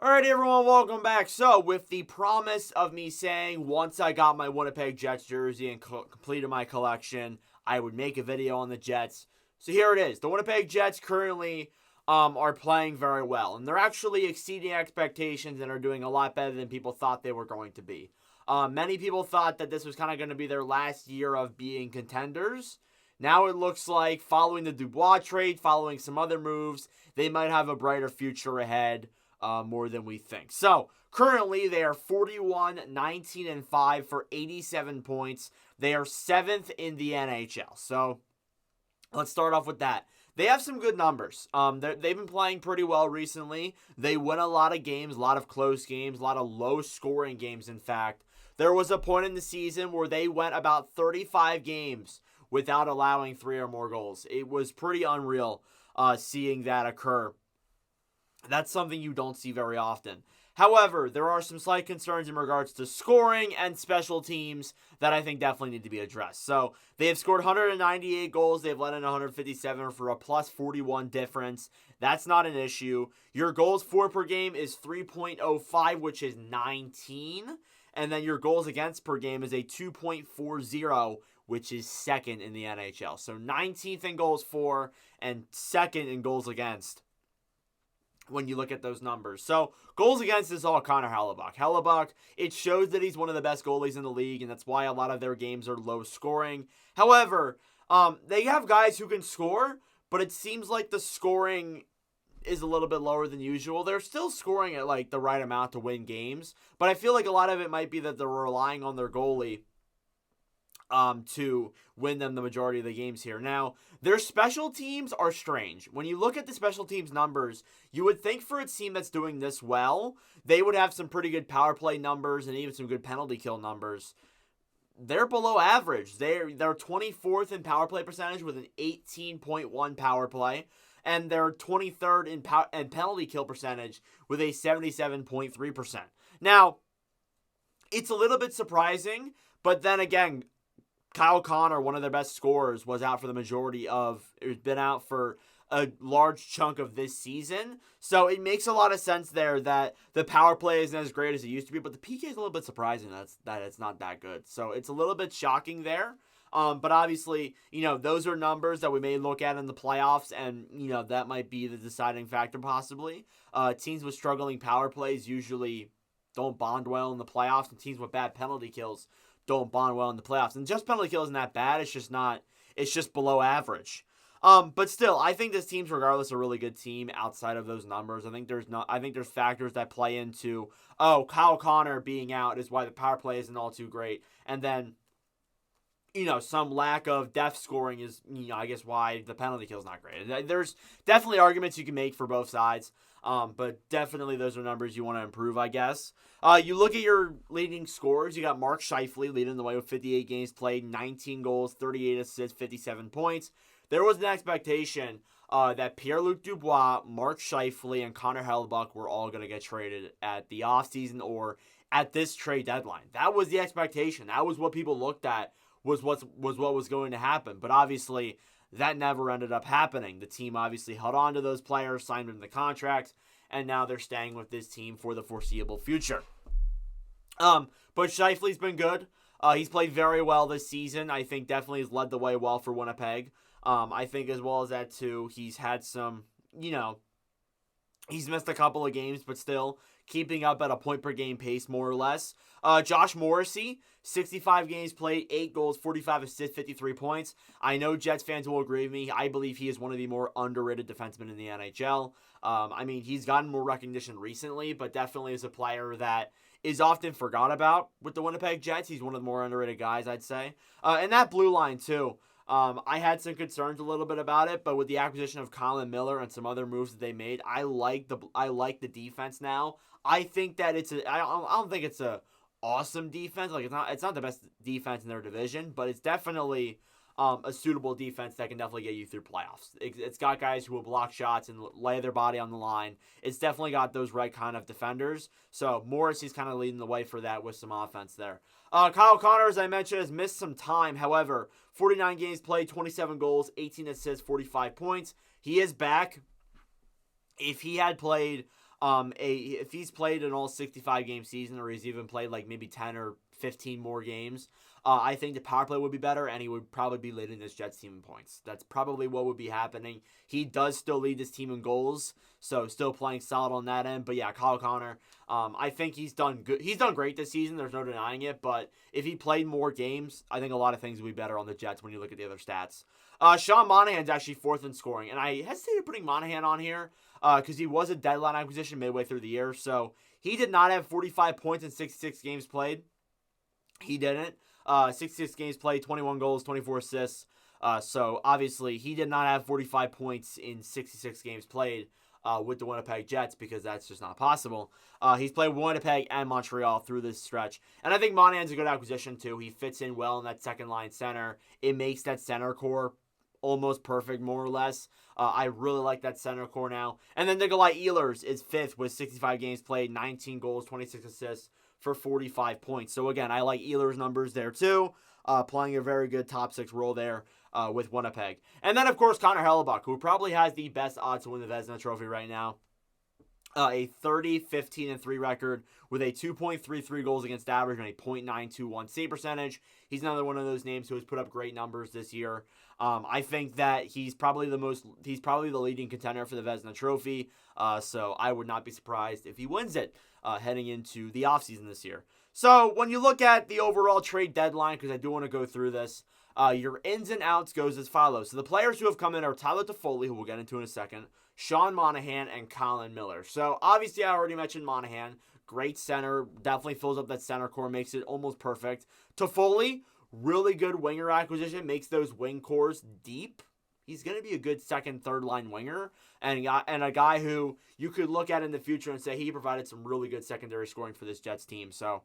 Alright everyone, welcome back. So, with the promise of me saying once I got my Winnipeg Jets jersey and completed my collection, I would make a video on the Jets. So here it is. The Winnipeg Jets currently are playing very well. And they're actually exceeding expectations and are doing a lot better than people thought they were going to be. Many people thought that this was kind of going to be their last year of being contenders. Now it looks like, following the Dubois trade, following some other moves, they might have a brighter future ahead. More than we think. So, currently, they are 41-19-5 for 87 points. They are 7th in the NHL. So, let's start off with that. They have some good numbers. They've been playing pretty well recently. They win a lot of games, a lot of close games, a lot of low-scoring games, in fact. There was a point in the season where they went about 35 games without allowing 3 or more goals. It was pretty unreal seeing that occur. That's something you don't see very often. However, there are some slight concerns in regards to scoring and special teams that I think definitely need to be addressed. So, they have scored 198 goals. They've let in 157 for a plus 41 difference. That's not an issue. Your goals for per game is 3.05, which is 19. And then your goals against per game is a 2.40, which is second in the NHL. So, 19th in goals for and second in goals against, when you look at those numbers. So, goals against is all Connor Hellebuyck. Hellebuyck, it shows that he's one of the best goalies in the league, and that's why a lot of their games are low scoring. However, they have guys who can score, but it seems like the scoring is a little bit lower than usual. They're still scoring at like the right amount to win games, but I feel like a lot of it might be that they're relying on their goalie to win them the majority of the games here. Now, their special teams are strange. When you look at the special teams numbers, you would think for a team that's doing this well, they would have some pretty good power play numbers and even some good penalty kill numbers. They're below average. They're 24th in power play percentage with an 18.1 power play, and they're 23rd in penalty kill percentage with a 77.3%. Now, it's a little bit surprising, but then again, Kyle Connor, one of their best scorers, was out for the majority of, it's been out for a large chunk of this season. So it makes a lot of sense there that the power play isn't as great as it used to be, but the PK is a little bit surprising that it's not that good. So it's a little bit shocking there. But obviously, those are numbers that we may look at in the playoffs, and, that might be the deciding factor possibly. Teams with struggling power plays usually don't bond well in the playoffs, and teams with bad penalty kills don't bond well in the playoffs. And just penalty kill isn't that bad. It's just below average. But still, I think this team's regardless a really good team outside of those numbers. I think there's factors that play into, Kyle Connor being out is why the power play isn't all too great. And then, some lack of depth scoring is, I guess why the penalty kill is not great. There's definitely arguments you can make for both sides. But definitely those are numbers you want to improve, I guess. You look at your leading scorers. You got Mark Scheifele leading the way with 58 games played, 19 goals, 38 assists, 57 points. There was an expectation that Pierre-Luc Dubois, Mark Scheifele, and Connor Hellebuyck were all going to get traded at the offseason or at this trade deadline. That was the expectation. That was what people looked at was what was going to happen. But obviously, that never ended up happening. The team obviously held on to those players, signed them to contracts, and now they're staying with this team for the foreseeable future. But Scheifele's been good. He's played very well this season. I think definitely has led the way well for Winnipeg. I think as well as that too, he's had some, he's missed a couple of games, but still keeping up at a point per game pace more or less. Josh Morrissey, 65 games played, 8 goals, 45 assists, 53 points. I know Jets fans will agree with me. I believe he is one of the more underrated defensemen in the NHL. He's gotten more recognition recently, but definitely is a player that is often forgot about with the Winnipeg Jets. He's one of the more underrated guys, I'd say. And that blue line, too. I had some concerns a little bit about it, but with the acquisition of Colin Miller and some other moves that they made, I like the defense now. I think that I don't think it's a awesome defense. Like it's not the best defense in their division, but it's definitely a suitable defense that can definitely get you through playoffs. It's got guys who will block shots and lay their body on the line. It's definitely got those right kind of defenders. So Morrissey's kind of leading the way for that with some offense there. Kyle Connor, as I mentioned, has missed some time. However, 49 games played, 27 goals, 18 assists, 45 points. He is back. If he had played If he's played an all 65 game season, or he's even played like maybe 10 or 15 more games, I think the power play would be better, and he would probably be leading this Jets team in points. That's probably what would be happening. He does still lead this team in goals, so still playing solid on that end. But yeah, Kyle Connor, I think he's done good. He's done great this season. There's no denying it. But if he played more games, I think a lot of things would be better on the Jets when you look at the other stats. Sean Monahan's actually fourth in scoring, and I hesitated putting Monahan on here because he was a deadline acquisition midway through the year. So he did not have 45 points in 66 games played. He didn't. 66 games played, 21 goals, 24 assists. So obviously he did not have 45 points in 66 games played with the Winnipeg Jets, because that's just not possible. He's played Winnipeg and Montreal through this stretch. And I think Monahan's a good acquisition too. He fits in well in that second line center. It makes that center core almost perfect, more or less. I really like that center core now. And then Nikolai Ehlers is fifth with 65 games played, 19 goals, 26 assists for 45 points. So again, I like Ehlers' numbers there too, playing a very good top six role there with Winnipeg. And then, of course, Connor Hellebuck, who probably has the best odds to win the Vezina Trophy right now. A 30-15-3 record with a 2.33 goals against average and a .921 save percentage. He's another one of those names who has put up great numbers this year. I think that he's probably the leading contender for the Vezina Trophy. So I would not be surprised if he wins it heading into the offseason this year. So when you look at the overall trade deadline, because I do want to go through this, your ins and outs goes as follows. So the players who have come in are Tyler Toffoli, who we'll get into in a second, Sean Monahan, and Colin Miller. So obviously I already mentioned Monahan. Great center. Definitely fills up that center core. Makes it almost perfect. Toffoli, really good winger acquisition. Makes those wing cores deep. He's going to be a good second, third line winger. And a guy who you could look at in the future and say he provided some really good secondary scoring for this Jets team. So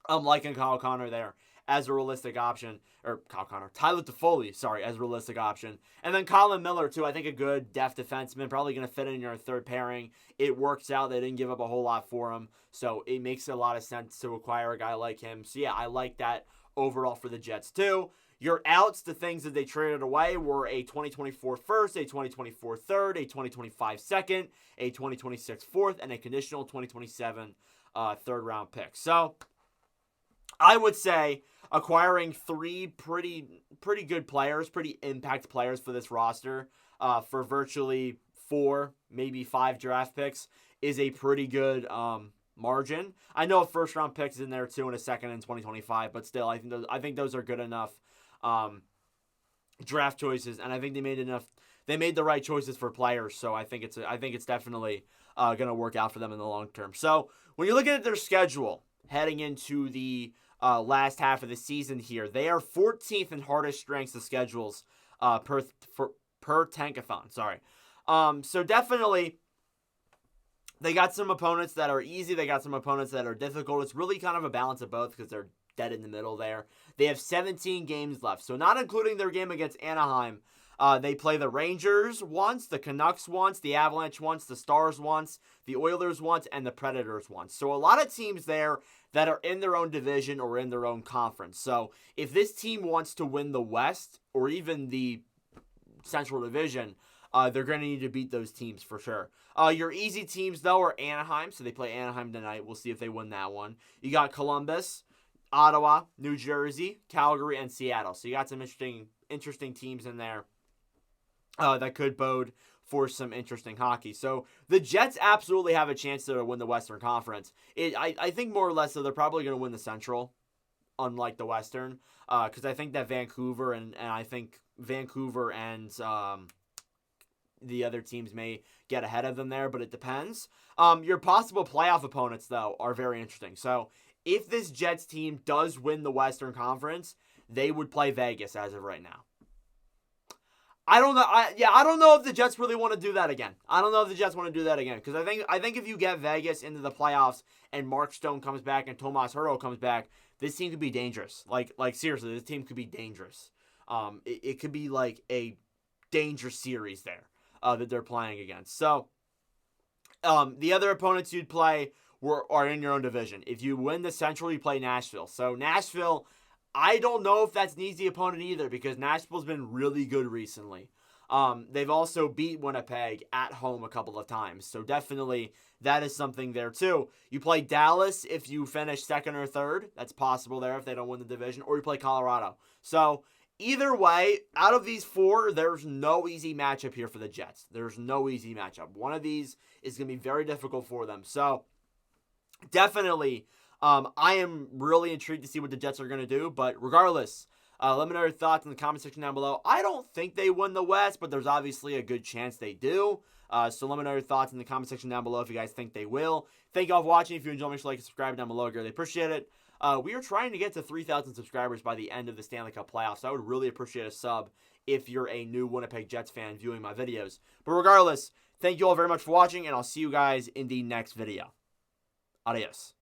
I'm liking Kyle Connor there as a realistic option. Or Tyler Toffoli, as a realistic option. And then Colin Miller, too. I think a good depth defenseman, probably going to fit in your third pairing. It works out. They didn't give up a whole lot for him. So it makes a lot of sense to acquire a guy like him. So yeah, I like that overall for the Jets, too. Your outs, the things that they traded away, were a 2024 first, a 2024 third, a 2025 second, a 2026 fourth, and a conditional 2027 third round pick. So I would say acquiring three pretty good players, pretty impact players for this roster for virtually 4, maybe 5 draft picks is a pretty good margin. I know a first round pick is in there too, and a second in 2025, but still, I think those are good enough draft choices, and I think they made the right choices for players. So I think it's definitely going to work out for them in the long term. So when you're looking at their schedule heading into the last half of the season here, they are 14th in hardest strengths of schedules per tankathon. So definitely they got some opponents that are easy. They got some opponents that are difficult. It's really kind of a balance of both because they're dead in the middle there. They have 17 games left. So not including their game against Anaheim, they play the Rangers once, the Canucks once, the Avalanche once, the Stars once, the Oilers once, and the Predators once. So a lot of teams there that are in their own division or in their own conference. So if this team wants to win the West or even the Central Division, they're going to need to beat those teams for sure. Your easy teams, though, are Anaheim. So they play Anaheim tonight. We'll see if they win that one. You got Columbus, Ottawa, New Jersey, Calgary, and Seattle. So you got some interesting teams in there that could bode for some interesting hockey. So the Jets absolutely have a chance to win the Western Conference. I think more or less so they're probably going to win the Central, unlike the Western, because I think that Vancouver and the other teams may get ahead of them there, but it depends. Your possible playoff opponents, though, are very interesting. So if this Jets team does win the Western Conference, they would play Vegas as of right now. I don't know. I don't know if the Jets really want to do that again. Because I think if you get Vegas into the playoffs and Mark Stone comes back and Tomas Hertl comes back, this team could be dangerous. Like seriously, this team could be dangerous. It could be like a dangerous series there that they're playing against. So the other opponents you'd play are in your own division. If you win the Central, you play Nashville. So Nashville, I don't know if that's an easy opponent either because Nashville's been really good recently. They've also beat Winnipeg at home a couple of times. So definitely that is something there too. You play Dallas if you finish second or third. That's possible there if they don't win the division. Or you play Colorado. So either way, out of these four, there's no easy matchup here for the Jets. There's no easy matchup. One of these is going to be very difficult for them. So definitely, I am really intrigued to see what the Jets are going to do. But regardless, let me know your thoughts in the comment section down below. I don't think they win the West, but there's obviously a good chance they do. So let me know your thoughts in the comment section down below if you guys think they will. Thank you all for watching. If you enjoyed, make sure to like and subscribe down below. I really appreciate it. We are trying to get to 3,000 subscribers by the end of the Stanley Cup playoffs. So I would really appreciate a sub if you're a new Winnipeg Jets fan viewing my videos. But regardless, thank you all very much for watching, and I'll see you guys in the next video. Adios.